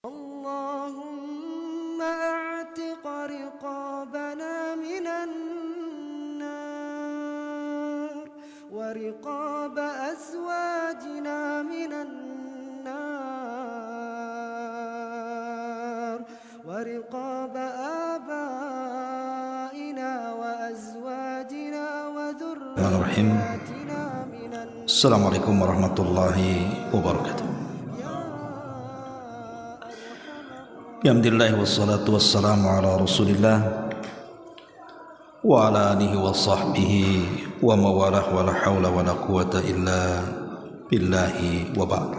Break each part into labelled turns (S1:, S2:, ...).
S1: اللهم أعتق رقابنا من النار ورقاب أزواجنا من النار ورقاب آبائنا وأزواجنا وذرياتنا من النار.
S2: Assalamualaikum warahmatullahi wabarakatuh. Alhamdulillah wassalatu wassalamu ala rasulillah wa ala alihi wa sahbihi wa mawalah wa la hawla wa la quwata illa billahi wa ba'd.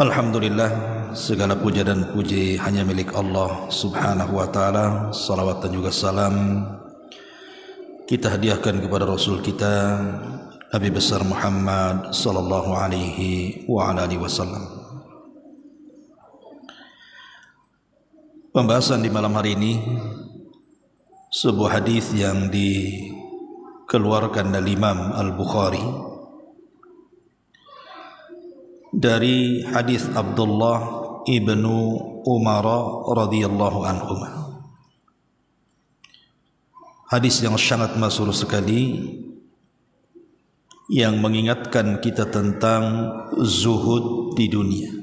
S2: Alhamdulillah, segala puja dan puji hanya milik Allah subhanahu wa ta'ala. Salawat dan juga salam kita hadiahkan kepada Rasul kita Nabi besar Muhammad sallallahu alaihi wa ala alihi wasallam. Pembahasan di malam hari ini sebuah hadis yang dikeluarkan dari Imam Al-Bukhari dari hadis Abdullah ibnu Umar radhiyallahu anhu. Hadis yang sangat masyhur sekali yang mengingatkan kita tentang zuhud di dunia.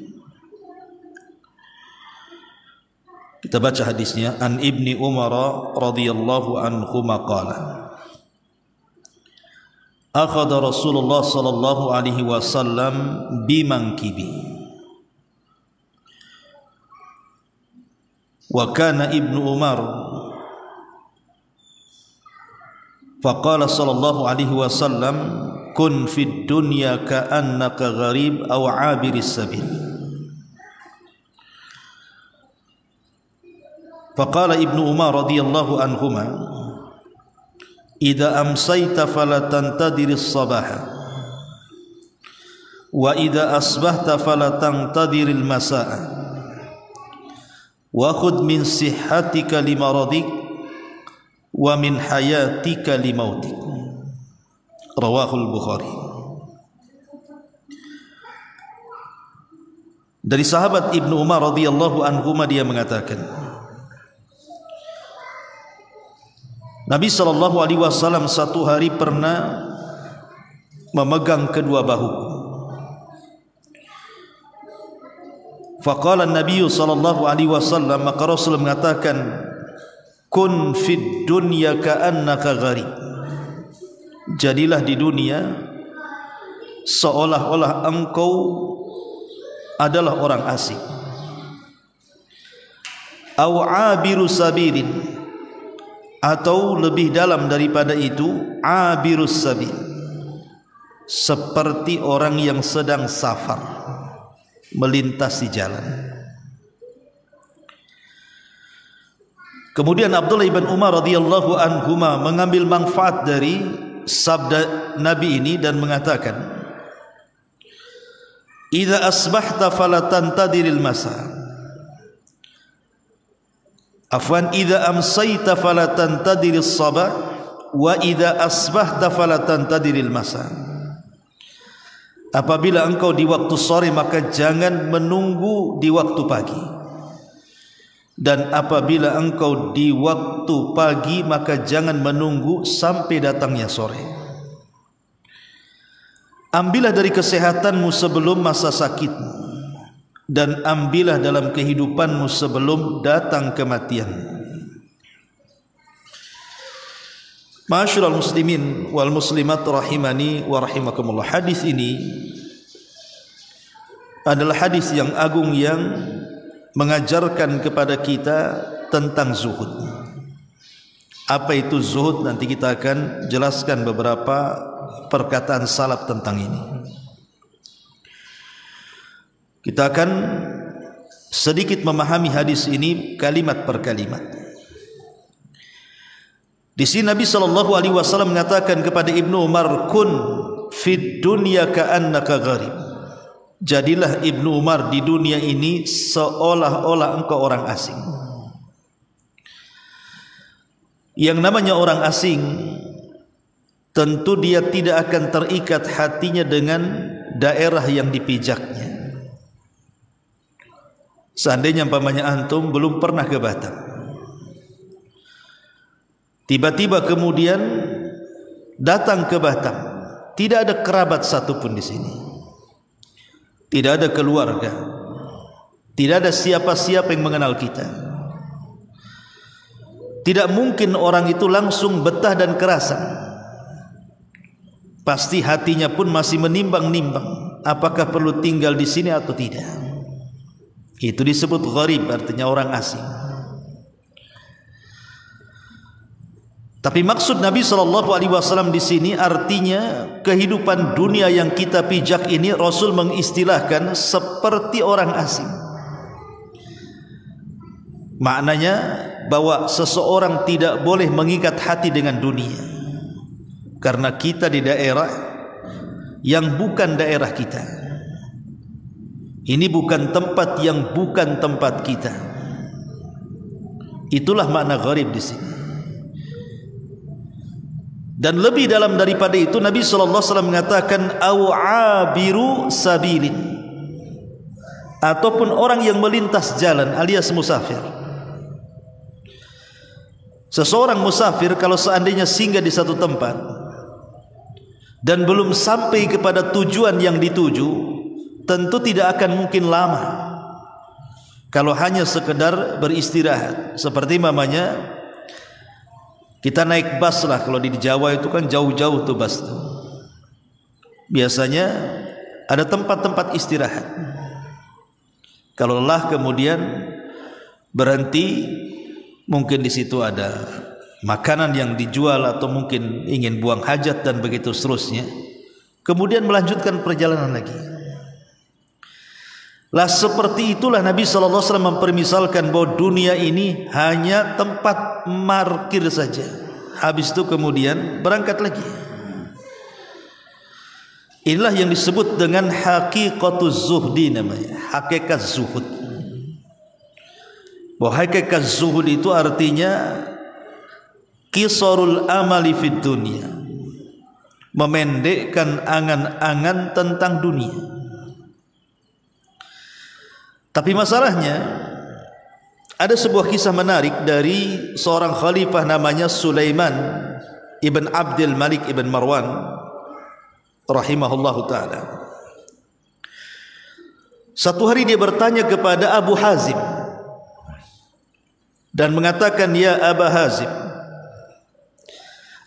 S2: Kita baca hadisnya. An Ibni Umar radhiyallahu anhu maqala akhadha Rasulullah sallallahu alaihi wasallam bimankibi wa kana Ibnu Umar faqala sallallahu alaihi wasallam kun fid dunya ka'annaka gharib aw 'abiris sabil. Faqala Ibnu Umar radhiyallahu anhuma idza amsayta fala tantadiris sabaha wa idza asbahta fala tantadiril masaa wa khudh min sihhatika limaradik wa min hayatika limautik. Rawahul Bukhari. Dari sahabat Ibnu Umar radhiyallahu anhuma dia mengatakan, Nabi sallallahu alaihi wasallam satu hari pernah memegang kedua bahu. Faqala an-nabiy sallallahu alaihi wasallam, maka Rasul mengatakan, kun fid dunya ka'annaka gharib. Jadilah di dunia seolah-olah engkau adalah orang asing. Aw 'abiru sabilin, atau lebih dalam daripada itu, abirus sabil, seperti orang yang sedang safar melintasi jalan. Kemudian Abdullah ibn Umar radhiyallahu anhuma mengambil manfaat dari sabda Nabi ini dan mengatakan, idza asbahta fala tantadiril masa. Afwan, idza amsayta fala tantadiris sabah wa idza asbahta fala tantadiril masa. Apabila engkau di waktu sore maka jangan menunggu di waktu pagi, dan apabila engkau di waktu pagi maka jangan menunggu sampai datangnya sore. Ambillah dari kesehatanmu sebelum masa sakitmu, dan ambillah dalam kehidupanmu sebelum datang kematian. Ma'asyiral muslimin wal muslimat rahimani wa rahimakumullah. Hadis ini adalah hadis yang agung yang mengajarkan kepada kita tentang zuhud. Apa itu zuhud? Nanti kita akan jelaskan beberapa perkataan salaf tentang ini. Kita akan sedikit memahami hadis ini kalimat per kalimat. Di sini Nabi sallallahu alaihi wasallam mengatakan kepada Ibnu Umar, kun fid dunya ka'annaka gharib. Jadilah Ibnu Umar di dunia ini seolah-olah engkau orang asing. Yang namanya orang asing, tentu dia tidak akan terikat hatinya dengan daerah yang dipijaknya. Seandainya umpamanya antum belum pernah ke Batam, tiba-tiba kemudian datang ke Batam, tidak ada kerabat satupun di sini, tidak ada keluarga, tidak ada siapa-siapa yang mengenal kita. Tidak mungkin orang itu langsung betah dan kerasan. Pasti hatinya pun masih menimbang-nimbang apakah perlu tinggal di sini atau tidak. Itu disebut gharib, artinya orang asing. Tapi maksud Nabi SAW di sini artinya kehidupan dunia yang kita pijak ini Rasul mengistilahkan seperti orang asing. Maknanya bahwa seseorang tidak boleh mengikat hati dengan dunia, karena kita di daerah yang bukan daerah kita. Ini bukan tempat yang bukan tempat kita. Itulah makna gharib di sini. Dan lebih dalam daripada itu, Nabi SAW mengatakan au abiru sabilin, ataupun orang yang melintas jalan alias musafir. Seseorang musafir kalau seandainya singgah di satu tempat dan belum sampai kepada tujuan yang dituju, tentu tidak akan mungkin lama kalau hanya sekedar beristirahat. Seperti mamanya kita naik bus lah, kalau di Jawa itu kan jauh-jauh tuh bus tuh. Biasanya ada tempat-tempat istirahat. Kalau lelah kemudian berhenti, mungkin di situ ada makanan yang dijual atau mungkin ingin buang hajat dan begitu seterusnya. Kemudian melanjutkan perjalanan lagi. Lah seperti itulah Nabi SAW mempermisalkan bahwa dunia ini hanya tempat markir saja. Habis itu kemudian berangkat lagi. Inilah yang disebut dengan haqiqatuz zuhdi namanya, hakikat zuhud. Bahwa hakikat zuhud itu artinya qisarul amali fid dunya, memendekkan angan-angan tentang dunia. Tapi masalahnya ada sebuah kisah menarik dari seorang khalifah namanya Sulaiman ibn Abdul Malik ibn Marwan rahimahullahu ta'ala. Satu hari dia bertanya kepada Abu Hazim dan mengatakan, ya Aba Hazim,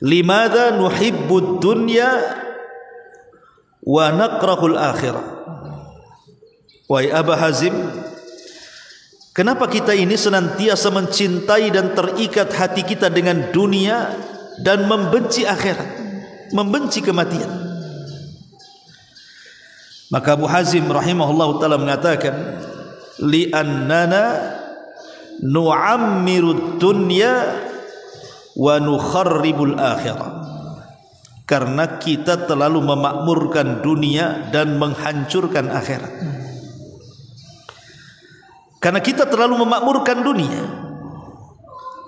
S2: limadha nuhibbud dunya wa nakrahul akhirah. Wahai Aba Hazim, kenapa kita ini senantiasa mencintai dan terikat hati kita dengan dunia dan membenci akhirat, membenci kematian? Maka Abu Hazim rahimahullah ta'ala mengatakan, li'annana nu'ammirud dunya wa nukharribul akhirah. Karena kita terlalu memakmurkan dunia dan menghancurkan akhirat. Karena kita terlalu memakmurkan dunia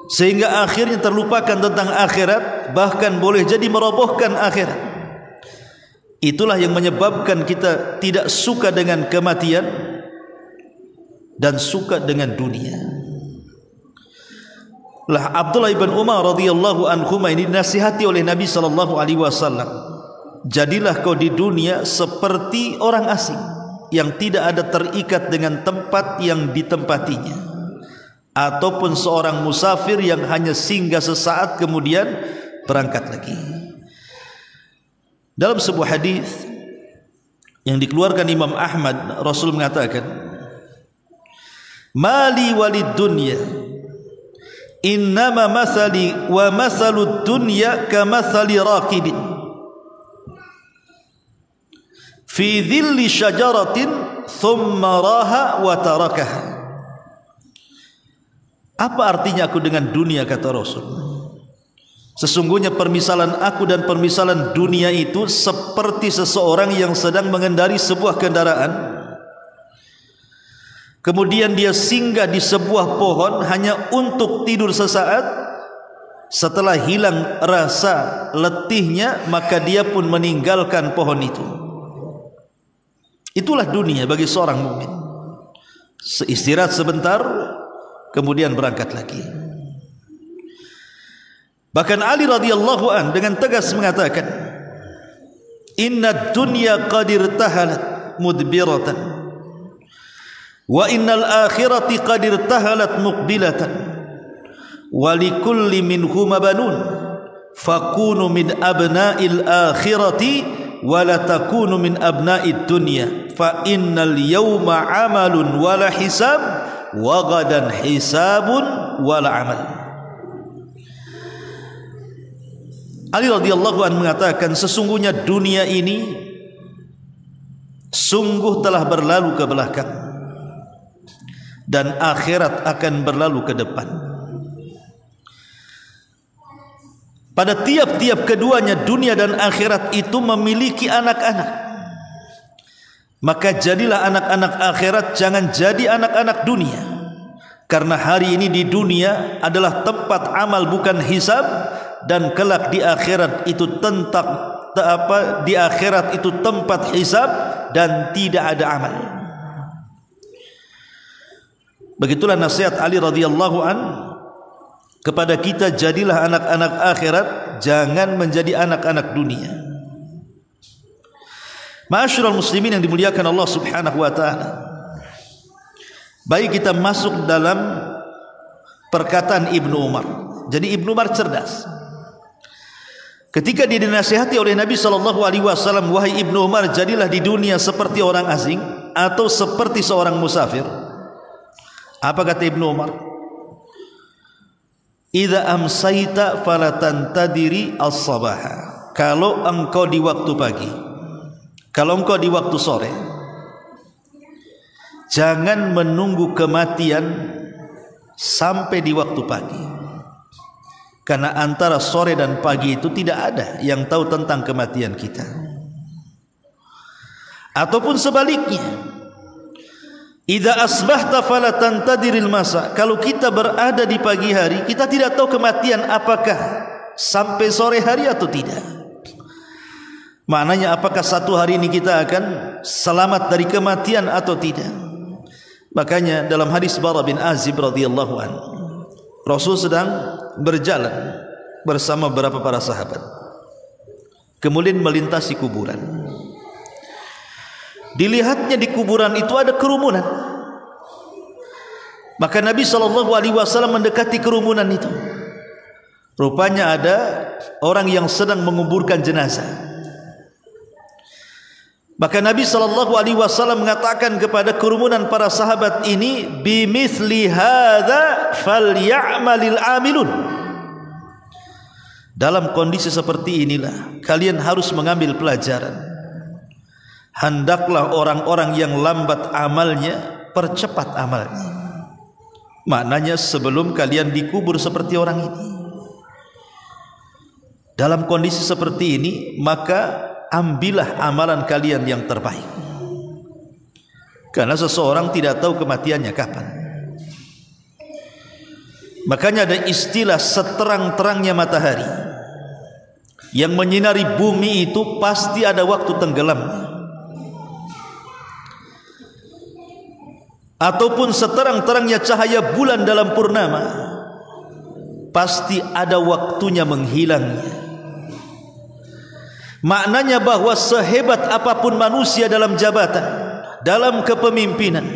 S2: sehingga akhirnya terlupakan tentang akhirat, bahkan boleh jadi merobohkan akhirat. Itulah yang menyebabkan kita tidak suka dengan kematian dan suka dengan dunia. Lah Abdullah ibn Umar radhiyallahu anhuma ini dinasihati oleh Nabi sallallahu alaihi wasallam, jadilah kau di dunia seperti orang asing yang tidak ada terikat dengan tempat yang ditempatinya, ataupun seorang musafir yang hanya singgah sesaat kemudian berangkat lagi. Dalam sebuah hadis yang dikeluarkan Imam Ahmad, Rasul mengatakan, mali walid dunya innama masali wa masalud dunya kamathali raqibin fi dhilli syajaratin thumma raha wa tarakaha. Apa artinya aku dengan dunia, kata Rasul? Sesungguhnya permisalan aku dan permisalan dunia itu seperti seseorang yang sedang mengendari sebuah kendaraan, kemudian dia singgah di sebuah pohon hanya untuk tidur sesaat. Setelah hilang rasa letihnya, maka dia pun meninggalkan pohon itu. Itulah dunia bagi seorang mukmin. Istirahat sebentar, kemudian berangkat lagi. Bahkan Ali radhiyallahu an dengan tegas mengatakan, "Inna dunya qad irtahalat mudbiratan wa innal akhirati qad irtahalat muqbilatan wa likulli minhuma banun fakunu min abna'il akhirati wa la takunu min abna'id dunya fa innal yawma 'amalun wa la hisab wa ghadan hisabun wa la 'amal." Ali radhiyallahu anhu mengatakan, sesungguhnya dunia ini sungguh telah berlalu ke belakang dan akhirat akan berlalu ke depan. Pada tiap-tiap keduanya, dunia dan akhirat itu memiliki anak-anak. Maka jadilah anak-anak akhirat, jangan jadi anak-anak dunia. Karena hari ini di dunia adalah tempat amal bukan hisab, dan kelak di akhirat itu di akhirat itu tempat hisab dan tidak ada amal. Begitulah nasihat Ali radhiyallahu an kepada kita, jadilah anak-anak akhirat, jangan menjadi anak-anak dunia. Ma'asyiral muslimin yang dimuliakan Allah Subhanahu wa taala, baik kita masuk dalam perkataan Ibnu Umar. Jadi Ibnu Umar cerdas. Ketika dia dinasihati oleh Nabi SAW, wahai Ibnu Umar, jadilah di dunia seperti orang asing atau seperti seorang musafir. Apa kata Ibnu Umar? Idza amsayta fala tantadiri as-sabaha. Kalau engkau di waktu pagi, kalau engkau di waktu sore, jangan menunggu kematian sampai di waktu pagi. Karena antara sore dan pagi itu tidak ada yang tahu tentang kematian kita. Ataupun sebaliknya, idza asbahta fala tantadiril masa. Kalau kita berada di pagi hari, kita tidak tahu kematian apakah sampai sore hari atau tidak. Maknanya apakah satu hari ini kita akan selamat dari kematian atau tidak. Makanya dalam hadis Bara bin Azib radhiyallahu anhu, Rasul sedang berjalan bersama beberapa para sahabat, kemudian melintasi kuburan. Dilihatnya di kuburan itu ada kerumunan. Maka Nabi SAW mendekati kerumunan itu. Rupanya ada orang yang sedang menguburkan jenazah. Maka Nabi SAW mengatakan kepada kerumunan para sahabat ini, bimithli hadza falyamalil amilun. Dalam kondisi seperti inilah kalian harus mengambil pelajaran. Hendaklah orang-orang yang lambat amalnya percepat amalnya. Maknanya sebelum kalian dikubur seperti orang ini. Dalam kondisi seperti ini, maka ambillah amalan kalian yang terbaik. Karena seseorang tidak tahu kematiannya kapan. Makanya ada istilah seterang-terangnya matahari yang menyinari bumi itu pasti ada waktu tenggelamnya. Ataupun seterang-terangnya cahaya bulan dalam purnama, pasti ada waktunya menghilangnya. Maknanya bahwa sehebat apapun manusia dalam jabatan, dalam kepemimpinan,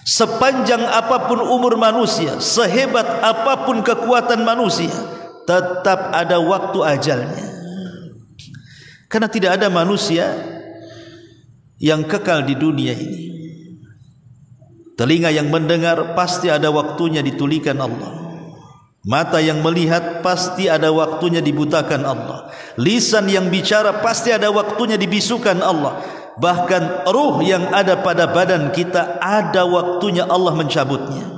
S2: sepanjang apapun umur manusia, sehebat apapun kekuatan manusia, tetap ada waktu ajalnya. Karena tidak ada manusia yang kekal di dunia ini. Telinga yang mendengar pasti ada waktunya ditulikan Allah. Mata yang melihat pasti ada waktunya dibutakan Allah. Lisan yang bicara pasti ada waktunya dibisukan Allah. Bahkan ruh yang ada pada badan kita ada waktunya Allah mencabutnya.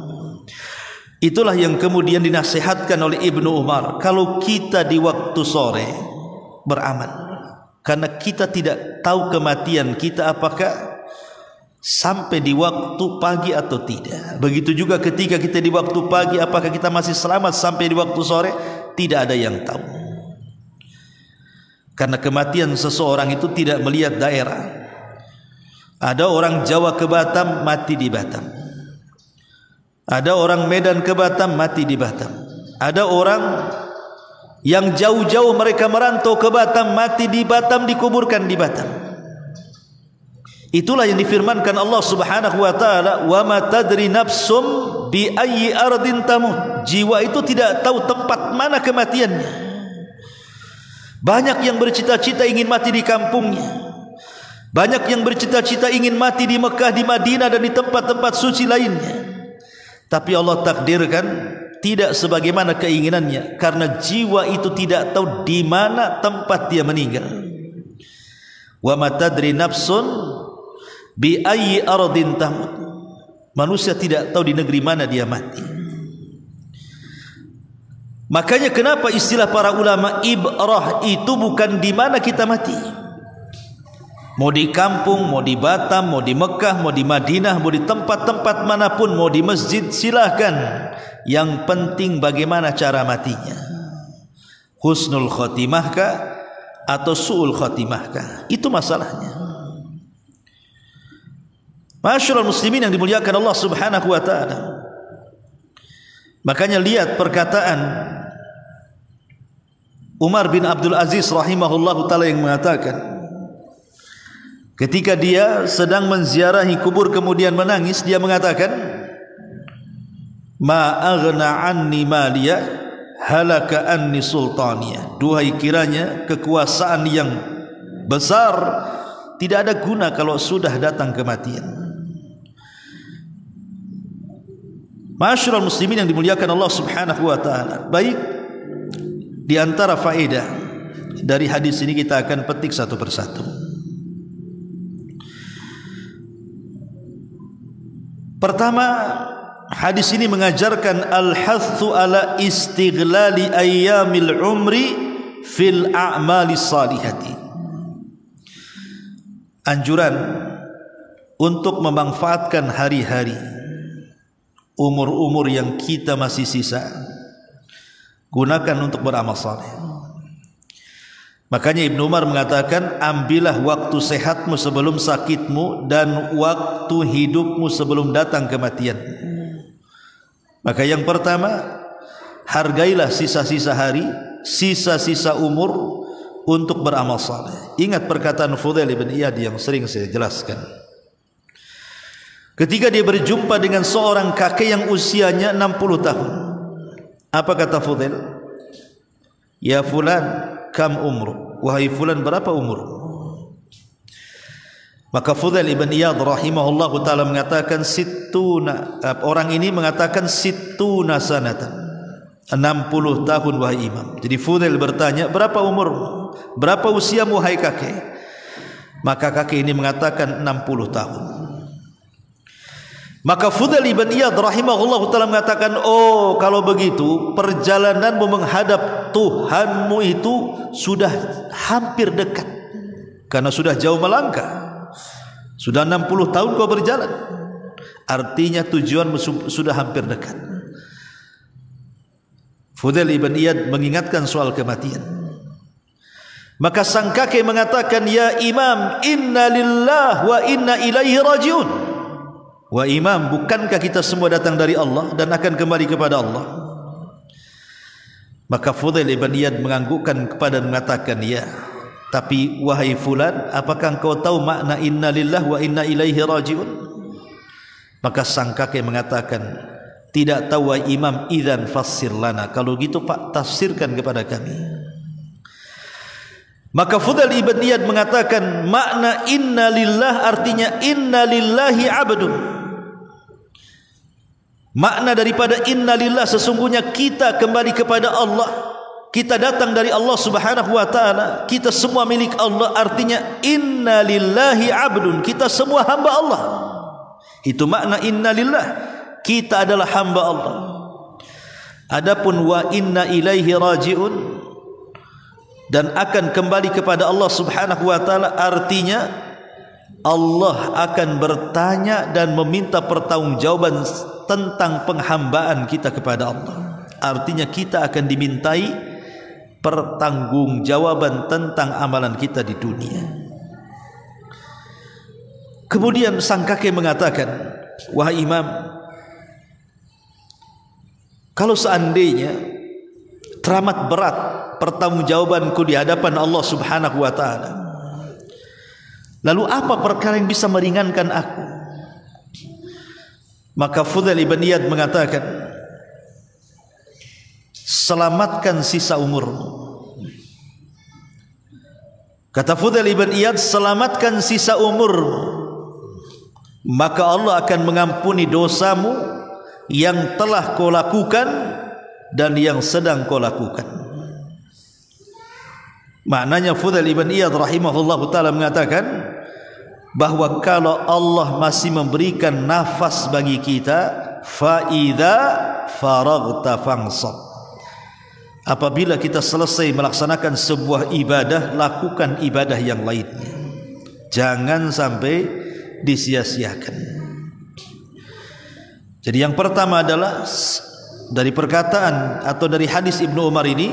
S2: Itulah yang kemudian dinasihatkan oleh Ibnu Umar. Kalau kita di waktu sore beramal, karena kita tidak tahu kematian kita apakah sampai di waktu pagi atau tidak. Begitu juga ketika kita di waktu pagi, apakah kita masih selamat sampai di waktu sore? Tidak ada yang tahu. Karena kematian seseorang itu tidak melihat daerah, Ada orang Jawa ke Batam, mati di Batam. Ada orang Medan ke Batam, mati di Batam. Ada orang yang jauh-jauh mereka merantau ke Batam, mati di Batam, dikuburkan di Batam. Itulah yang difirmankan Allah Subhanahu wa taala, "Wa ma tadri nafsum bi ayyi ardin tamut." Jiwa itu tidak tahu tempat mana kematiannya. Banyak yang bercita-cita ingin mati di kampungnya. Banyak yang bercita-cita ingin mati di Mekah, di Madinah dan di tempat-tempat suci lainnya. Tapi Allah takdirkan tidak sebagaimana keinginannya, karena jiwa itu tidak tahu di mana tempat dia meninggal. Wa ma tadri nafsun bi ayyi ardin tamut. Manusia tidak tahu di negeri mana dia mati. Makanya kenapa istilah para ulama ibrah itu bukan di mana kita mati. Mau di kampung, mau di Batam, mau di Mekah, mau di Madinah, mau di tempat-tempat manapun, mau di masjid, silahkan. Yang penting bagaimana cara matinya. Husnul khotimahkah atau su'ul khotimahkah? Itu masalahnya. Masyarul muslimin yang dimuliakan Allah Subhanahu wa ta'ala. Makanya lihat perkataan Umar bin Abdul Aziz rahimahullahu ta'ala yang mengatakan, ketika dia sedang menziarahi kubur kemudian menangis, dia mengatakan, "Ma aghna anni maliya halaka anni sultaniya." Duhai kiranya kekuasaan yang besar tidak ada guna kalau sudah datang kematian. Masyarul muslimin yang dimuliakan Allah Subhanahu wa taala. Baik, di antara faedah dari hadis ini kita akan petik satu persatu. Pertama, hadis ini mengajarkan al-hathu ala istighlali ayyamil umri fil a'mali salihati. Anjuran untuk memanfaatkan hari-hari, umur-umur yang kita masih sisa, gunakan untuk beramal saleh. Makanya Ibnu Umar mengatakan, ambillah waktu sehatmu sebelum sakitmu dan waktu hidupmu sebelum datang kematian. Maka yang pertama, hargailah sisa-sisa hari, sisa-sisa umur untuk beramal saleh. Ingat perkataan Fudail bin Iyad yang sering saya jelaskan. Ketika dia berjumpa dengan seorang kakek yang usianya 60 tahun. Apa kata Fudail? "Ya fulan, kam umru?" Wahai fulan, berapa umur? Maka Fudail ibn Iyad rahimahullah ta'ala mengatakan orang ini mengatakan sittuna sanatan, 60 tahun wahai imam. Jadi Fudail bertanya, berapa umurmu? Berapa usiamu wahai kakek? Maka kakek ini mengatakan 60 tahun. Maka Fudail ibn Iyad rahimahullah ta'ala mengatakan, oh kalau begitu perjalananmu menghadap Tuhanmu itu sudah hampir dekat, karena sudah jauh melangkah. Sudah 60 tahun kau berjalan, artinya tujuanmu sudah hampir dekat. Fudail ibn Iyad mengingatkan soal kematian. Maka sang kakek mengatakan, "Ya imam, inna lillah wa inna ilaihi rajiun." Wa imam, bukankah kita semua datang dari Allah dan akan kembali kepada Allah? Maka Fudail ibn Iyad menganggukkan kepada dan mengatakan, ya, tapi wahai fulan, apakah engkau tahu makna inna lillah wa inna ilaihi rajiun? Maka sang kakek mengatakan, tidak tahu wahai imam, idzan fassir lana. Kalau gitu Pak, tafsirkan kepada kami. Maka Fudail ibn Iyad mengatakan, makna inna lillah artinya inna lillahi abdun. Makna daripada inna lillah, sesungguhnya kita kembali kepada Allah, kita datang dari Allah Subhanahu wa ta'ala, kita semua milik Allah. Artinya inna lillahi abdun, kita semua hamba Allah. Itu makna inna lillah, kita adalah hamba Allah. Adapun wa inna ilaihi rajiun, dan akan kembali kepada Allah Subhanahu wa ta'ala, artinya Allah akan bertanya dan meminta pertanggungjawaban tentang penghambaan kita kepada Allah. Artinya kita akan dimintai pertanggungjawaban tentang amalan kita di dunia. Kemudian sang kakek mengatakan, wahai imam, kalau seandainya teramat berat pertanggungjawabanku di hadapan Allah Subhanahu wa taala, lalu apa perkara yang bisa meringankan aku? Maka Fudail ibn Iyad mengatakan, selamatkan sisa umurmu. Kata Fudail ibn Iyad, selamatkan sisa umurmu, maka Allah akan mengampuni dosamu yang telah kau lakukan dan yang sedang kau lakukan. Maknanya Fudail ibn Iyad rahimahullah ta'ala mengatakan bahwa kalau Allah masih memberikan nafas bagi kita, fa'idha faraghta fansab, apabila kita selesai melaksanakan sebuah ibadah, lakukan ibadah yang lainnya, jangan sampai disia-siakan. Jadi yang pertama adalah dari perkataan atau dari hadis Ibnu Umar ini,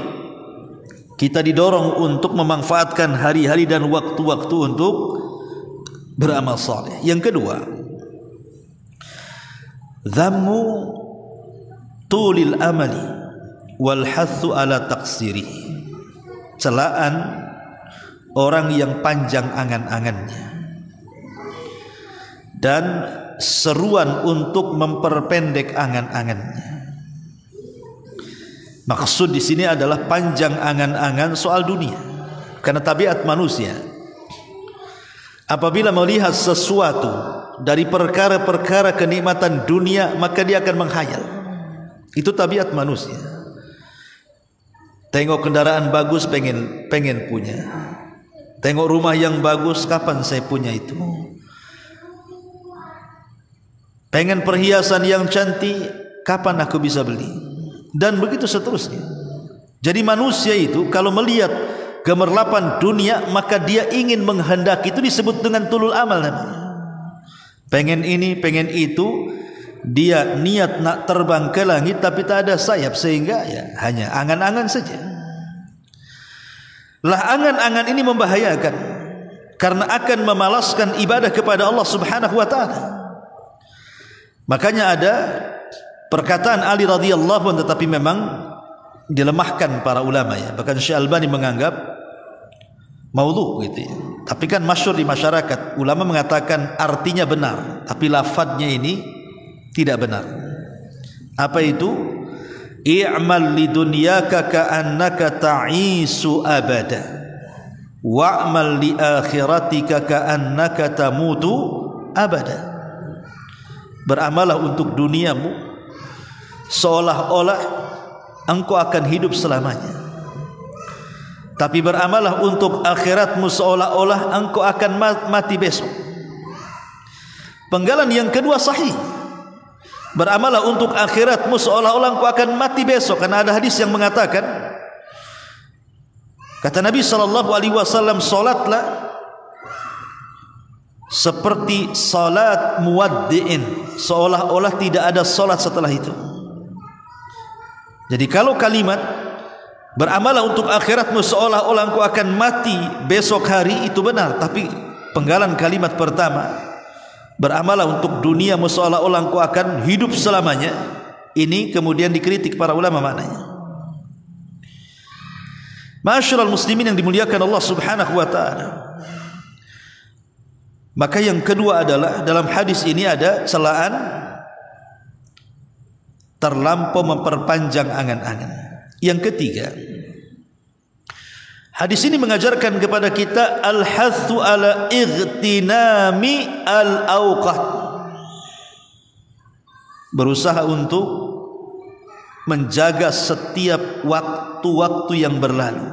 S2: kita didorong untuk memanfaatkan hari-hari dan waktu-waktu untuk beramal saleh. Yang kedua, dhammu tulil amali wal hathu ala taqsirihi, celaan orang yang panjang angan-angannya dan seruan untuk memperpendek angan-angannya. Maksud di sini adalah panjang angan-angan soal dunia, karena tabiat manusia apabila melihat sesuatu dari perkara-perkara kenikmatan dunia, maka dia akan menghayal. Itu tabiat manusia. Tengok kendaraan bagus, pengen punya. Tengok rumah yang bagus, kapan saya punya itu? Pengen perhiasan yang cantik, kapan aku bisa beli? Dan begitu seterusnya. Jadi manusia itu kalau melihat gemerlapan dunia, maka dia ingin menghendaki, itu disebut dengan tulul amal namanya. Pengen ini, pengen itu, dia niat nak terbang ke langit tapi tak ada sayap, sehingga ya hanya angan-angan saja. Lah angan-angan ini membahayakan, karena akan memalaskan ibadah kepada Allah Subhanahu wa taala. Makanya ada perkataan Ali radhiyallahu anhu, tetapi memang dilemahkan para ulama ya. Bahkan Syekh Albani menganggap maudhu gitu ya. Tapi kan masyhur di masyarakat, ulama mengatakan artinya benar, tapi lafadznya ini tidak benar. Apa itu? I'mal lidunyaka ka'annaka ta'isu abada wa'mal li akhiratika ka'annaka tamutu abada. Beramallah untuk duniamu seolah-olah engkau akan hidup selamanya, tapi beramallah untuk akhiratmu seolah-olah engkau akan mati besok. Penggalan yang kedua sahih, beramallah untuk akhiratmu seolah-olah engkau akan mati besok, karena ada hadis yang mengatakan, kata Nabi SAW, salatlah seperti salat muwaddi'in, seolah-olah tidak ada salat setelah itu. Jadi kalau kalimat beramallah untuk akhiratmu seolah-olah engkau akan mati besok hari, itu benar. Tapi penggalan kalimat pertama, beramallah untuk duniamu seolah-olah engkau akan hidup selamanya, ini kemudian dikritik para ulama maknanya. Ma'asyiral muslimin yang dimuliakan Allah Subhanahu wa taala. Maka yang kedua adalah dalam hadis ini ada celaan terlampau memperpanjang angan-angan. Yang ketiga, hadis ini mengajarkan kepada kita al-hathu ala ightinami al-awqat, berusaha untuk menjaga setiap waktu-waktu yang berlalu.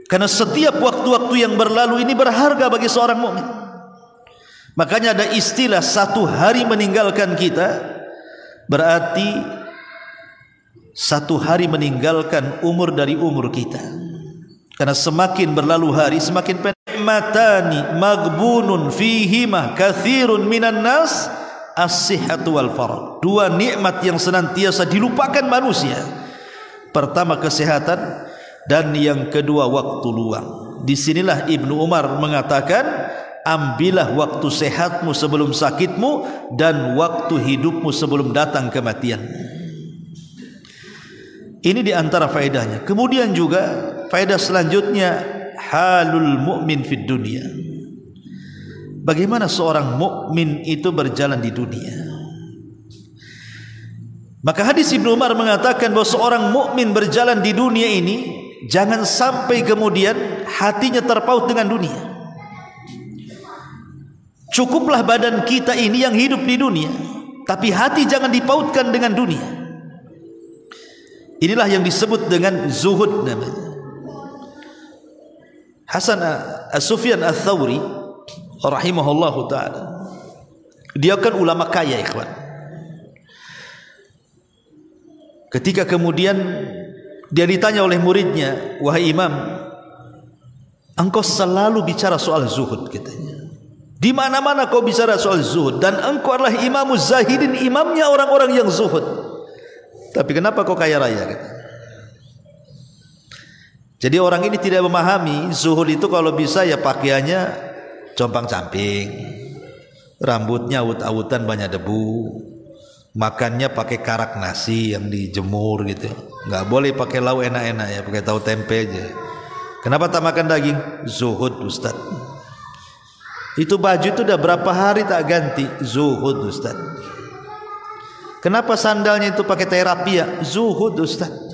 S2: Karena setiap waktu-waktu yang berlalu ini berharga bagi seorang mukmin. Makanya ada istilah satu hari meninggalkan kita berarti satu hari meninggalkan umur dari umur kita. Karena semakin berlalu hari semakin pendek. Matani maghbunun fihima katsirun minan nas as-sihhatu wal faragh. Dua nikmat yang senantiasa dilupakan manusia. Pertama kesehatan, dan yang kedua waktu luang. Disinilah Ibnu Umar mengatakan, ambillah waktu sehatmu sebelum sakitmu dan waktu hidupmu sebelum datang kematian. Ini di antara faedahnya. Kemudian juga faedah selanjutnya, halul mu'min fid dunia. Bagaimana seorang mukmin itu berjalan di dunia? Maka hadis Ibnu Umar mengatakan bahwa seorang mukmin berjalan di dunia ini jangan sampai kemudian hatinya terpaut dengan dunia. Cukuplah badan kita ini yang hidup di dunia, tapi hati jangan dipautkan dengan dunia. Inilah yang disebut dengan zuhud namanya. Hasan Sufyan Ats-Tsauri rahimahullahu taala, dia kan ulama kaya, ikhwan. Ketika kemudian dia ditanya oleh muridnya, wahai imam, engkau selalu bicara soal zuhud, katanya. Di mana-mana kau bicara soal zuhud, dan engkau adalah imamuz zahidin, imamnya orang-orang yang zuhud. Tapi kenapa kau kaya raya? Katanya. Jadi orang ini tidak memahami zuhud itu kalau bisa ya pakaiannya compang-camping, rambutnya awut-awutan banyak debu, makannya pakai karak nasi yang dijemur gitu. Nggak boleh pakai lauk enak-enak ya, pakai tahu tempe aja. Kenapa tak makan daging? Zuhud, Ustaz. Itu baju itu udah berapa hari tak ganti? Zuhud, Ustaz. Kenapa sandalnya itu pakai terapi ya? Zuhud, Ustaz.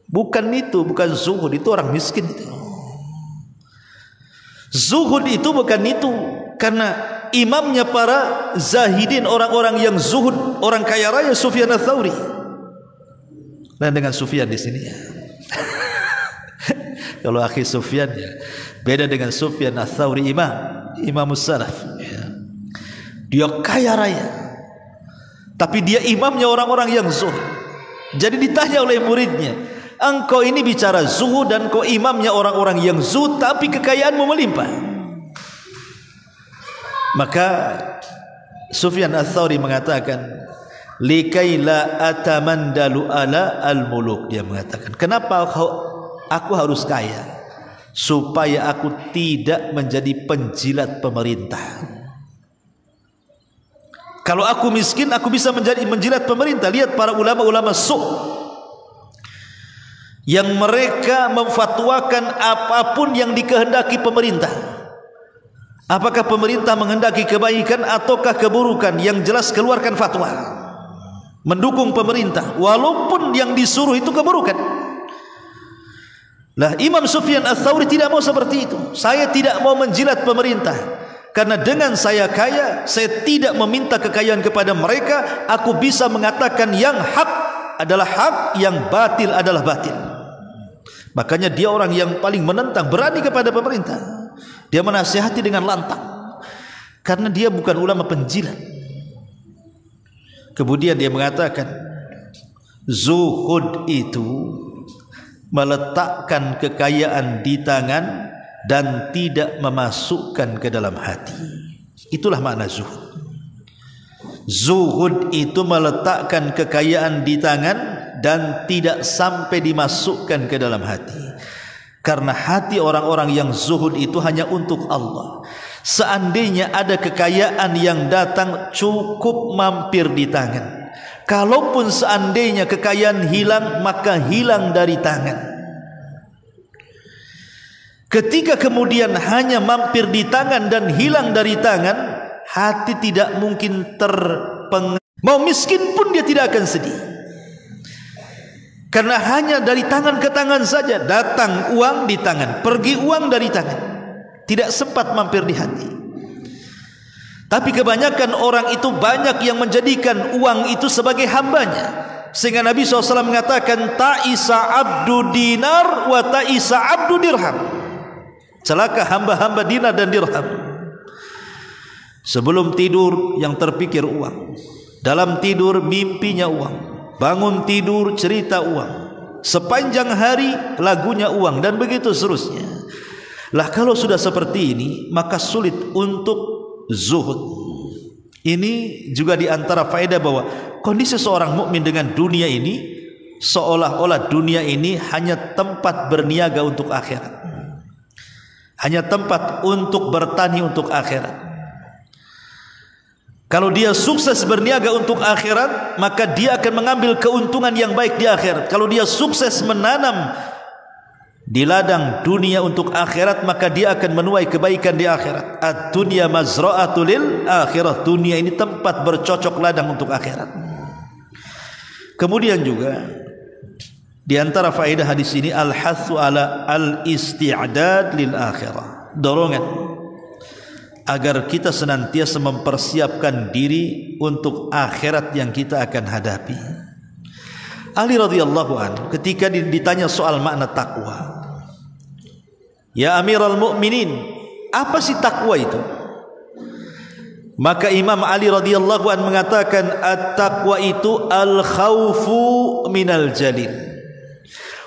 S2: Bukan itu, bukan zuhud, itu orang miskin itu. Zuhud itu bukan itu, karena imamnya para zahidin, orang-orang yang zuhud, orang kaya raya, Sufyan Ats-Tsauri. Dan dengan Sufyan di sini ya. Kalau akhi Sufyan ya, beda dengan Sufyan Ats-Tsauri imamus salaf ya. Dia kaya raya, tapi dia imamnya orang-orang yang zuhud. Jadi ditanya oleh muridnya, engkau ini bicara zuhud dan kau imamnya orang-orang yang zuhud, tapi kekayaanmu melimpah. Maka Sufyan Ats-Tsauri mengatakan, likai la atamandalu ala al-muluk. Dia mengatakan, kenapa aku harus kaya? Supaya aku tidak menjadi penjilat pemerintah. Kalau aku miskin, aku bisa menjadi menjilat pemerintah. Lihat para ulama-ulama yang mereka memfatwakan apapun yang dikehendaki pemerintah. Apakah pemerintah menghendaki kebaikan ataukah keburukan, yang jelas keluarkan fatwa, mendukung pemerintah walaupun yang disuruh itu keburukan. Lah Imam Sufyan Ats-Tsauri tidak mau seperti itu. Saya tidak mau menjilat pemerintah, karena dengan saya kaya, saya tidak meminta kekayaan kepada mereka. Aku bisa mengatakan yang hak adalah hak, yang batil adalah batil. Makanya dia orang yang paling menentang, berani kepada pemerintah. Dia menasihati dengan lantang, karena dia bukan ulama penjilat. Kemudian dia mengatakan, zuhud itu meletakkan kekayaan di tangan dan tidak memasukkan ke dalam hati. Itulah makna zuhud. Zuhud itu meletakkan kekayaan di tangan dan tidak sampai dimasukkan ke dalam hati. Karena hati orang-orang yang zuhud itu hanya untuk Allah. Seandainya ada kekayaan yang datang, cukup mampir di tangan. Kalaupun seandainya kekayaan hilang, maka hilang dari tangan. Ketika kemudian hanya mampir di tangan dan hilang dari tangan, hati tidak mungkin terpengaruh. Mau miskin pun dia tidak akan sedih, karena hanya dari tangan ke tangan saja. Datang uang di tangan, pergi uang dari tangan, tidak sempat mampir di hati. Tapi kebanyakan orang itu banyak yang menjadikan uang itu sebagai hambanya, sehingga Nabi SAW mengatakan, ta'isa abdu dinar wa ta'isa abdu dirham. Celaka hamba-hamba dinar dan dirham. Sebelum tidur yang terpikir uang, dalam tidur mimpinya uang, bangun tidur cerita uang, sepanjang hari lagunya uang, dan begitu seterusnya. Lah kalau sudah seperti ini, maka sulit untuk zuhud. Ini juga diantara faedah bahwa kondisi seorang mukmin dengan dunia ini, seolah-olah dunia ini hanya tempat berniaga untuk akhirat. hanya tempat untuk bertani untuk akhirat. Kalau dia sukses berniaga untuk akhirat, maka dia akan mengambil keuntungan yang baik di akhirat. Kalau dia sukses menanam di ladang dunia untuk akhirat, maka dia akan menuai kebaikan di akhirat. Ad-dunya mazra'atul lil akhirah. Dunia ini tempat bercocok ladang untuk akhirat. Kemudian juga di antara faedah hadis ini al-hathu ala al-isti'dad lil akhirah. Dorongan agar kita senantiasa mempersiapkan diri untuk akhirat yang kita akan hadapi. Ali radhiyallahu anhu ketika ditanya soal makna takwa, ya Amirul Mukminin, apa sih takwa itu? Maka Imam Ali radhiyallahu anhu mengatakan, at-taqwa itu al-khaufu minal jalil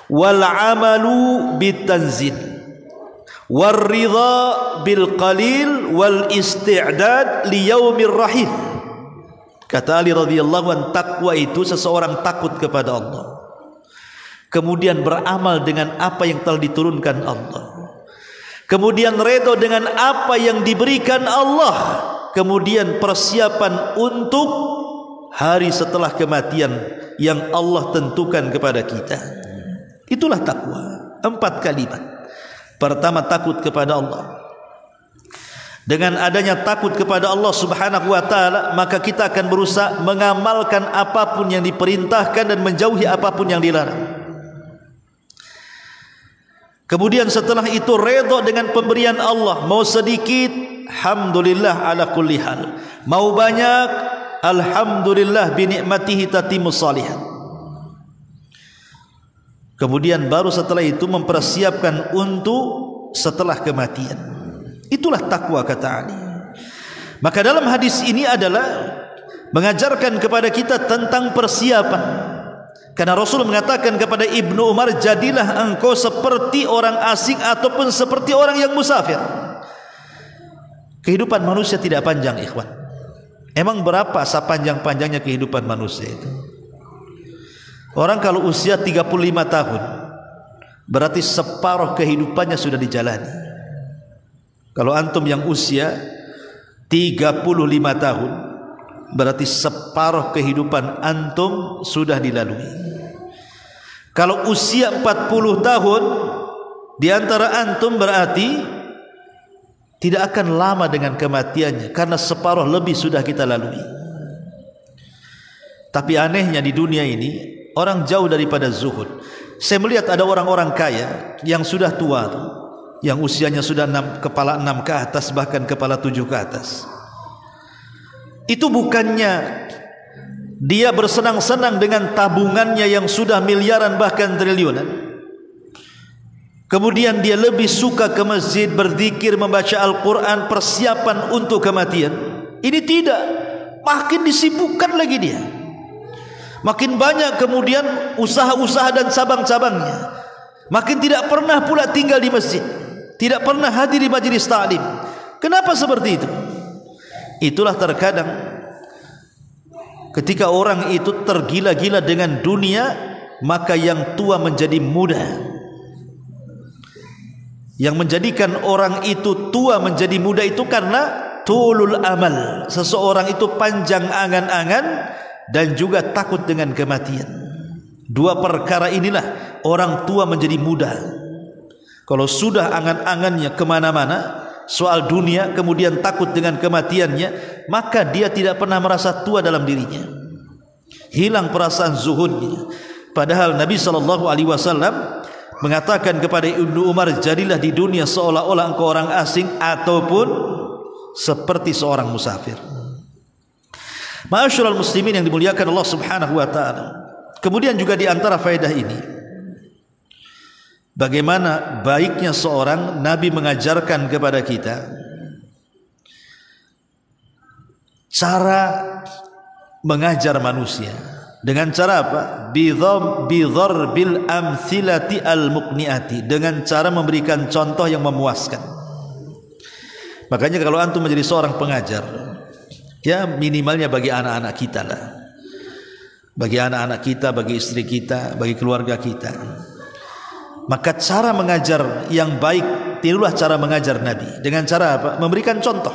S2: wal amalu bitanzil warridha bil qalil wal isti'dad li yaumir rahim. Kata Ali radhiyallahu anhu, takwa itu seseorang takut kepada Allah, kemudian beramal dengan apa yang telah diturunkan Allah, kemudian redha dengan apa yang diberikan Allah, kemudian persiapan untuk hari setelah kematian yang Allah tentukan kepada kita. Itulah takwa. 4 kalimat. Pertama, takut kepada Allah. Dengan adanya takut kepada Allah subhanahu wa ta'ala, maka kita akan berusaha mengamalkan apapun yang diperintahkan dan menjauhi apapun yang dilarang. Kemudian setelah itu redha dengan pemberian Allah. Mau sedikit, alhamdulillah ala kulli hal. Mau banyak, alhamdulillah bi ni'matihi tatimmus shalihat. Kemudian baru setelah itu mempersiapkan untuk setelah kematian. Itulah takwa, kata Ali. Maka dalam hadis ini adalah mengajarkan kepada kita tentang persiapan. Karena Rasul mengatakan kepada Ibnu Umar, jadilah engkau seperti orang asing ataupun seperti orang yang musafir. Kehidupan manusia tidak panjang, ikhwan. Emang berapa sepanjang-panjangnya kehidupan manusia itu? Orang kalau usia 35 tahun, berarti separuh kehidupannya sudah dijalani. Kalau antum yang usia 35 tahun, berarti separuh kehidupan antum sudah dilalui. Kalau usia 40 tahun, di antara antum berarti tidak akan lama dengan kematiannya, karena separuh lebih sudah kita lalui. Tapi anehnya di dunia ini, orang jauh daripada zuhud. Saya melihat ada orang-orang kaya yang sudah tua, yang usianya sudah kepala 6 ke atas, bahkan kepala 7 ke atas. Itu bukannya dia bersenang-senang dengan tabungannya yang sudah miliaran bahkan triliunan, kemudian dia lebih suka ke masjid, berzikir, membaca Al-Quran, persiapan untuk kematian. Ini tidak, makin disibukkan lagi dia. Makin banyak kemudian usaha-usaha dan cabang-cabangnya. Makin tidak pernah pula tinggal di masjid, tidak pernah hadir di majelis ta'lim. Kenapa seperti itu? Itulah terkadang ketika orang itu tergila-gila dengan dunia, maka yang tua menjadi muda. Yang menjadikan orang itu tua menjadi muda itu karena tulul amal. Seseorang itu panjang angan-angan dan juga takut dengan kematian. 2 perkara inilah orang tua menjadi muda. Kalau sudah angan-angannya kemana-mana soal dunia, kemudian takut dengan kematiannya, maka dia tidak pernah merasa tua dalam dirinya. Hilang perasaan zuhudnya. Padahal Nabi SAW mengatakan kepada Ibnu Umar, jadilah di dunia seolah-olah engkau orang asing ataupun seperti seorang musafir. Ma'asyiral muslimin yang dimuliakan Allah subhanahu wa ta'ala. Kemudian juga di antara faedah ini, bagaimana baiknya seorang Nabi mengajarkan kepada kita cara mengajar manusia. Dengan cara apa? Bidharbil amthilati al-muqniati, dengan cara memberikan contoh yang memuaskan. Makanya kalau antum menjadi seorang pengajar, ya minimalnya bagi anak-anak kita lah, bagi anak-anak kita, bagi istri kita, bagi keluarga kita, maka cara mengajar yang baik tirulah cara mengajar Nabi. Dengan cara apa? Memberikan contoh.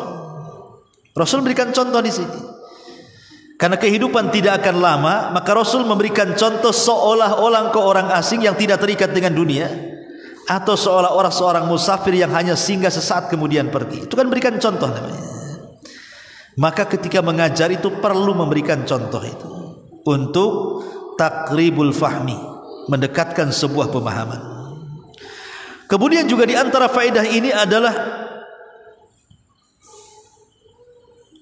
S2: Rasul memberikan contoh di sini. Karena kehidupan tidak akan lama, maka Rasul memberikan contoh seolah-olah ke orang asing yang tidak terikat dengan dunia, atau seolah-olah seorang musafir yang hanya singgah sesaat kemudian pergi. Itu kan berikan contoh namanya. Maka ketika mengajar itu perlu memberikan contoh itu untuk takribul fahmi, mendekatkan sebuah pemahaman. Kemudian juga di antara faedah ini adalah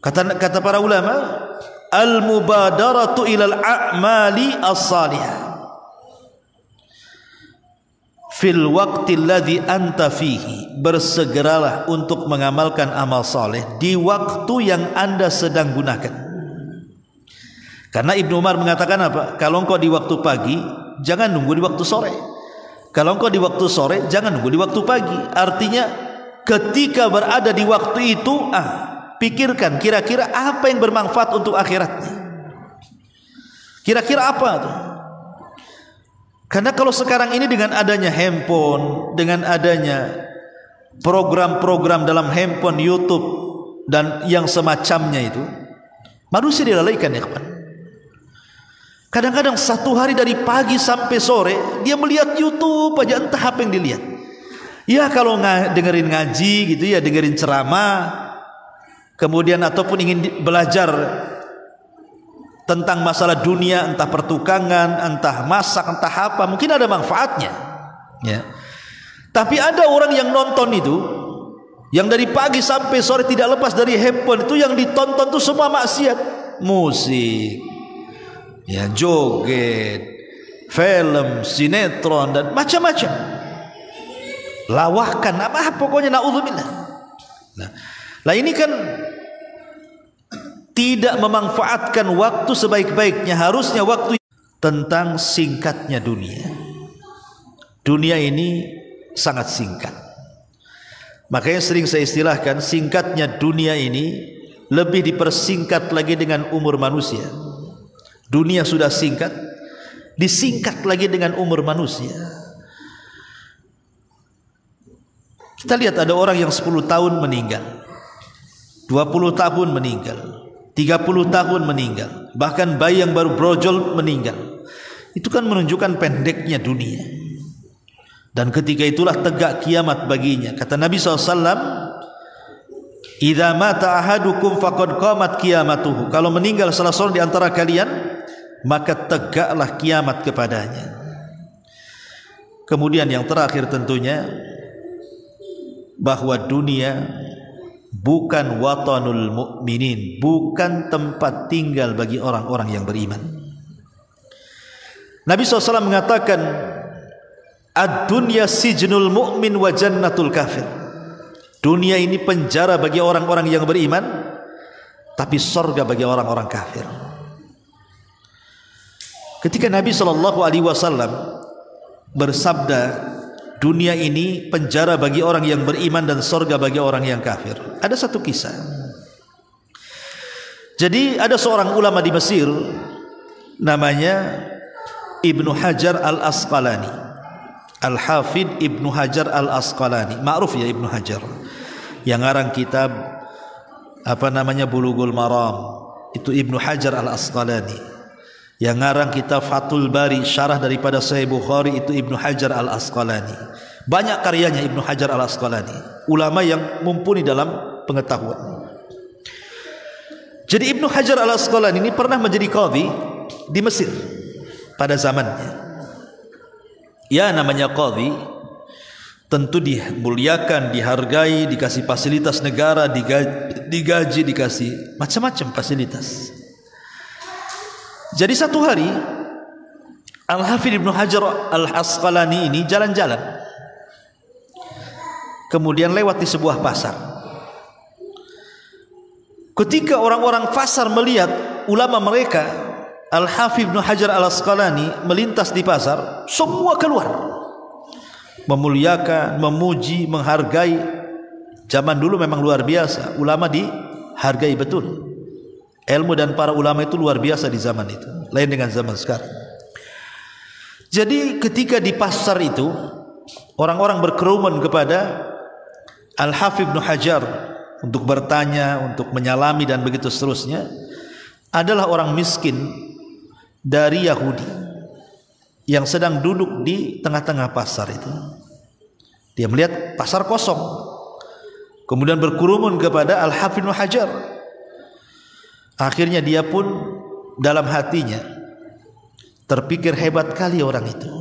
S2: kata para ulama, al-mubadaratu ilal a'mali as-salihah fil waqti alladhi anta fihi, bersegeralah untuk mengamalkan amal saleh di waktu yang Anda sedang gunakan. Karena Ibnu Umar mengatakan apa? Kalau engkau di waktu pagi, jangan nunggu di waktu sore. Kalau engkau di waktu sore, jangan nunggu di waktu pagi. Artinya ketika berada di waktu itu, pikirkan kira-kira apa yang bermanfaat untuk akhiratnya. Kira-kira apa tuh? Karena kalau sekarang ini dengan adanya handphone, dengan adanya program-program dalam handphone, YouTube dan yang semacamnya itu, manusia dilalaikan ya kawan. Kadang-kadang satu hari dari pagi sampai sore dia melihat YouTube aja, entah apa yang dilihat. Ya kalau dengerin ngaji gitu ya, dengerin ceramah, kemudian ataupun ingin belajar tentang masalah dunia, entah pertukangan, entah masak, entah apa, mungkin ada manfaatnya ya. Tapi ada orang yang nonton itu, yang dari pagi sampai sore tidak lepas dari handphone, itu yang ditonton itu semua maksiat, musik ya, joget, film, sinetron dan macam-macam, lawakan apa pokoknya, naudzubillah. Nah ini kan tidak memanfaatkan waktu sebaik-baiknya. Harusnya waktu tentang singkatnya dunia. Dunia ini sangat singkat. Makanya sering saya istilahkan, singkatnya dunia ini lebih dipersingkat lagi dengan umur manusia. Dunia sudah singkat, disingkat lagi dengan umur manusia. Kita lihat ada orang yang 10 tahun meninggal, 20 tahun meninggal, 30 tahun meninggal, bahkan bayi yang baru brojol meninggal. Itu kan menunjukkan pendeknya dunia. Dan ketika itulah tegak kiamat baginya. Kata Nabi SAW, idza mata ahadukum faqad qamat qiyamatuhu. Kalau meninggal salah seorang di antara kalian, maka tegaklah kiamat kepadanya. Kemudian yang terakhir tentunya, bahwa dunia bukan watanul mu'minin, bukan tempat tinggal bagi orang-orang yang beriman. Nabi SAW mengatakan, ad-dunya sijnul mu'min wa jannatul kafir. Dunia ini penjara bagi orang-orang yang beriman, tapi surga bagi orang-orang kafir. Ketika Nabi SAW bersabda, dunia ini penjara bagi orang yang beriman dan surga bagi orang yang kafir, ada satu kisah. Jadi ada seorang ulama di Mesir namanya Ibnu Hajar al-Asqalani, Al-Hafidh Ibnu Hajar al-Asqalani, ma'ruf ya Ibnu Hajar, yang ngarang kitab Bulughul Maram, itu Ibnu Hajar al-Asqalani. Yang ngarang kitab Fathul Bari, syarah daripada Sahih Bukhari, itu Ibnu Hajar al-Asqalani. Banyak karyanya Ibnu Hajar al-Asqalani, ulama yang mumpuni dalam pengetahuan. Jadi Ibnu Hajar al-Asqalani ini pernah menjadi qadhi di Mesir pada zamannya. Ya, namanya qadhi tentu dimuliakan, dihargai, dikasih fasilitas negara, digaji, dikasih macam-macam fasilitas. Jadi satu hari Al-Hafidh Ibnu Hajar al-Asqalani ini jalan-jalan, kemudian lewat di sebuah pasar. Ketika orang-orang pasar melihat ulama mereka, Al-Hafidh Ibnu Hajar al-Asqalani melintas di pasar, semua keluar memuliakan, memuji, menghargai. Zaman dulu memang luar biasa, ulama dihargai betul. Ilmu dan para ulama itu luar biasa di zaman itu, lain dengan zaman sekarang. Jadi ketika di pasar itu orang-orang berkerumun kepada Al-Hafidz Ibnu Hajar untuk bertanya, untuk menyalami dan begitu seterusnya, adalah orang miskin dari Yahudi yang sedang duduk di tengah-tengah pasar itu. Dia melihat pasar kosong, kemudian berkerumun kepada Al-Hafidz Ibnu Hajar. Akhirnya dia pun dalam hatinya terpikir, hebat kali orang itu,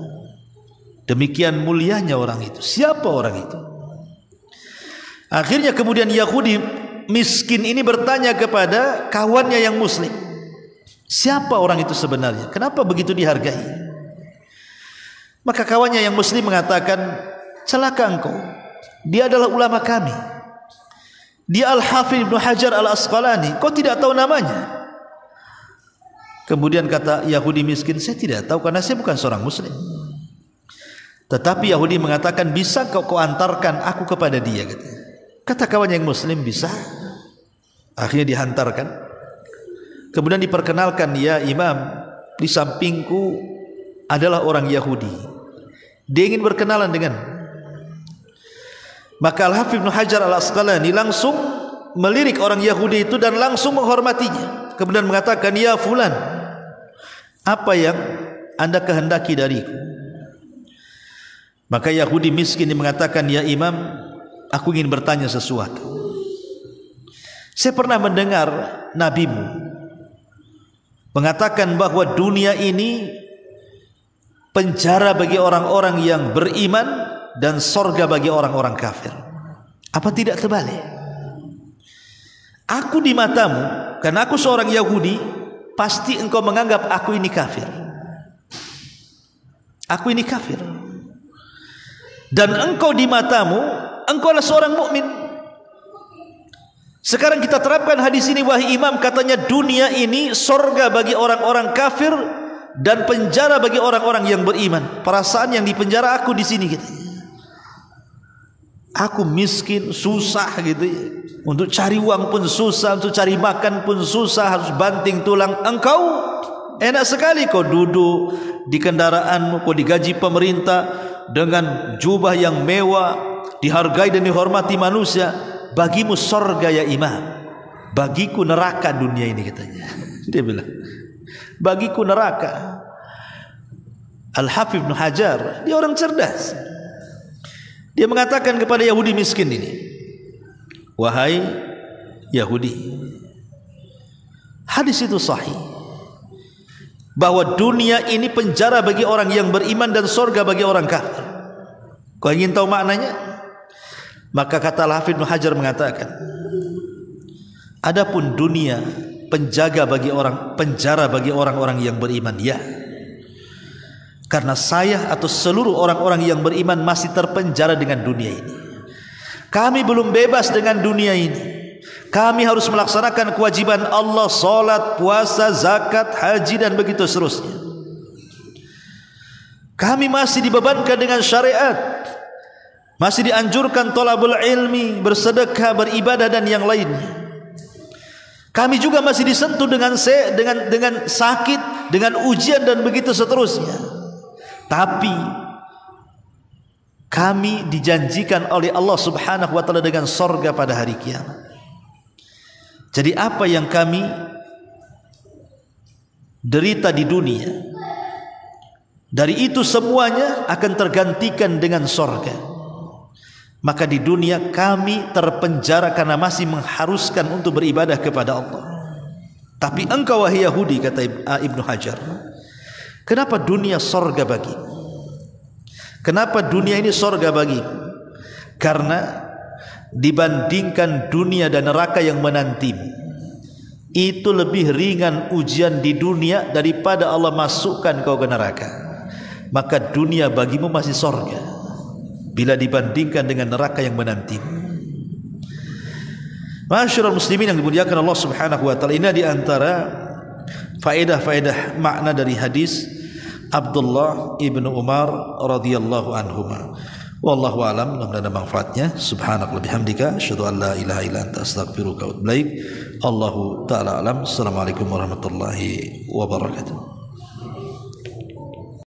S2: demikian mulianya orang itu, siapa orang itu? Akhirnya kemudian Yahudi miskin ini bertanya kepada kawannya yang muslim, siapa orang itu sebenarnya, kenapa begitu dihargai? Maka kawannya yang muslim mengatakan, celaka engkau, dia adalah ulama kami, dia Al-Hafidz Ibnu Hajar Al-Asqalani, kau tidak tahu namanya? Kemudian kata Yahudi miskin, saya tidak tahu karena saya bukan seorang muslim. Tetapi Yahudi mengatakan, bisa kau antarkan aku kepada dia? Kata kawan yang muslim, bisa. Akhirnya dihantarkan. Kemudian diperkenalkan, ya imam, di sampingku adalah orang Yahudi, dia ingin berkenalan dengan. Maka Al-Hafidz Ibnu Hajar Al-Asqalani langsung melirik orang Yahudi itu dan langsung menghormatinya. Kemudian mengatakan, ya fulan, apa yang anda kehendaki dariku? Maka Yahudi miskin mengatakan, ya imam, aku ingin bertanya sesuatu. Saya pernah mendengar nabimu mengatakan bahwa dunia ini penjara bagi orang-orang yang beriman dan sorga bagi orang-orang kafir. Apa tidak terbalik? Aku di matamu, karena aku seorang Yahudi, pasti engkau menganggap aku ini kafir. Aku ini kafir. Dan engkau di matamu, engkau adalah seorang mukmin. Sekarang kita terapkan hadis ini, wahai imam, katanya dunia ini sorga bagi orang-orang kafir dan penjara bagi orang-orang yang beriman. Perasaan yang di penjara aku di sini gitu. Aku miskin, susah gitu ya. Untuk cari uang pun susah, untuk cari makan pun susah, harus banting tulang. Engkau enak sekali, kau duduk di kendaraanmu, kau digaji pemerintah dengan jubah yang mewah, dihargai dan dihormati manusia. Bagimu sorga ya imam, bagiku neraka dunia ini, katanya. Dia bilang, bagiku neraka. Al-Hafidz Ibnu Hajar, dia orang cerdas. Dia mengatakan kepada Yahudi miskin ini, wahai Yahudi, hadis itu sahih, bahwa dunia ini penjara bagi orang yang beriman dan sorga bagi orang kafir. Kau ingin tahu maknanya? Maka kata Al-Hafidz Ibnu Hajar mengatakan, adapun dunia penjaga bagi orang, penjara bagi orang-orang yang beriman, ya. Karena saya atau seluruh orang-orang yang beriman masih terpenjara dengan dunia ini. Kami belum bebas dengan dunia ini. Kami harus melaksanakan kewajiban Allah, salat, puasa, zakat, haji dan begitu seterusnya. Kami masih dibebankan dengan syariat, masih dianjurkan thalabul ilmi, bersedekah, beribadah dan yang lainnya. Kami juga masih disentuh dengan sakit, dengan ujian dan begitu seterusnya. Tapi kami dijanjikan oleh Allah Subhanahu wa taala dengan sorga pada hari kiamat. Jadi apa yang kami derita di dunia, dari itu semuanya akan tergantikan dengan sorga. Maka di dunia kami terpenjara karena masih mengharuskan untuk beribadah kepada Allah. Tapi engkau wahai Yahudi, kata Ibnu Hajar, kenapa dunia sorga bagimu? Kenapa dunia ini sorga bagimu? Karena dibandingkan dunia dan neraka yang menantimu, itu lebih ringan ujian di dunia daripada Allah masukkan kau ke neraka. Maka dunia bagimu masih sorga bila dibandingkan dengan neraka yang menantimu. Masyarul muslimin yang dimuliakan Allah Subhanahu wa taala, ini di antara faedah-faedah makna dari hadis Abdullah ibnu Umar radhiyallahu anhuma. Wallahu alam, mudah-mudahan ada manfaatnya. Subhanakallahumma bihamdika asyhadu an la ilaha illa anta astaghfiruka wa atubu ilaik. Allahu taala alam. Assalamualaikum warahmatullahi wabarakatuh.